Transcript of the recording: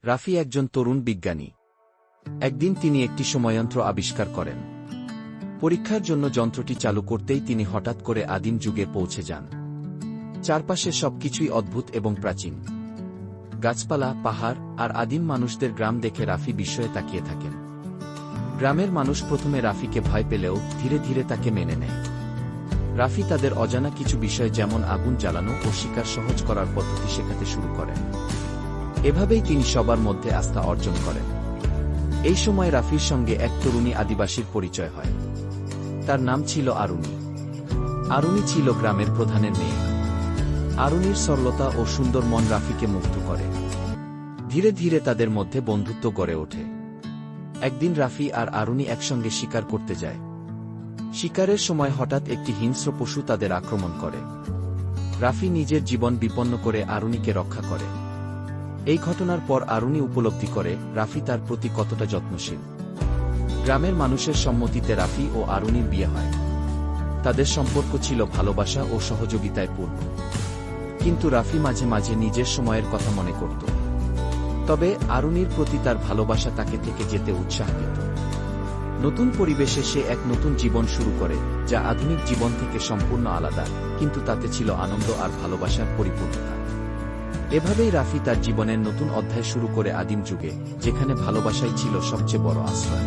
রাফি একজন তরুণ বিজ্ঞানী। একদিন তিনি একটি সময়যন্ত্র আবিষ্কার করেন। পরীক্ষার জন্য যন্ত্রটি চালু করতেই তিনি হঠাৎ করে আদিম যুগে পৌঁছে যান। চারপাশে সবকিছুই অদ্ভুত এবং প্রাচীন। গাছপালা, পাহাড় আর আদিম মানুষদের গ্রাম দেখে রাফি বিস্ময়ে তাকিয়ে থাকেন। গ্রামের মানুষ প্রথমে রাফিকে ভয় পেলেও ধীরে ধীরে তাকে মেনে নেয়। রাফি তাদের অজানা কিছু বিষয় যেমন আগুন জ্বালানো ও শিকার সহজ করার পদ্ধতি শেখাতে শুরু করেন। এভাবেই তিনি সবার মধ্যে আস্থা অর্জন করেন। এই সময় রাফির সঙ্গে এক তরুণী আদিবাসীর পরিচয় হয়। তার নাম ছিল আরুণী। আরুণী ছিল গ্রামের প্রধানের মেয়ে। আরুণীর সরলতা ও সুন্দর মন রাফিকে মুগ্ধ করে। ধীরে ধীরে তাদের মধ্যে বন্ধুত্ব গড়ে ওঠে। একদিন রাফি আর আরুণী একসঙ্গে শিকার করতে যায়। শিকারের সময় হঠাৎ একটি হিংস্র পশু তাদের আক্রমণ করে। রাফি নিজের জীবন বিপন্ন করে আরুণীকে রক্ষা করে। এই ঘটনার পর আরুণী উপলব্ধি করে রাফি তার প্রতি কতটা যত্নশীল। গ্রামের মানুষের সম্মতিতে রাফি ও আরুণীর বিয়ে হয়। তাদের সম্পর্ক ছিল ভালোবাসা ও সহযোগিতায় পূর্ণ। কিন্তু রাফি মাঝে মাঝে নিজের সময়ের কথা মনে করত। তবে আরুণীর প্রতি তার ভালোবাসা তাকে থেকে যেতে উৎসাহ দিত। নতুন পরিবেশে সে এক নতুন জীবন শুরু করে, যা আধুনিক জীবন থেকে সম্পূর্ণ আলাদা, কিন্তু তাতে ছিল আনন্দ আর ভালোবাসার পরিপূর্ণতা। এভাবেই রাফি তার জীবনের নতুন অধ্যায় শুরু করে আদিম যুগে, যেখানে ভালোবাসাই ছিল সবচেয়ে বড় আশ্রয়।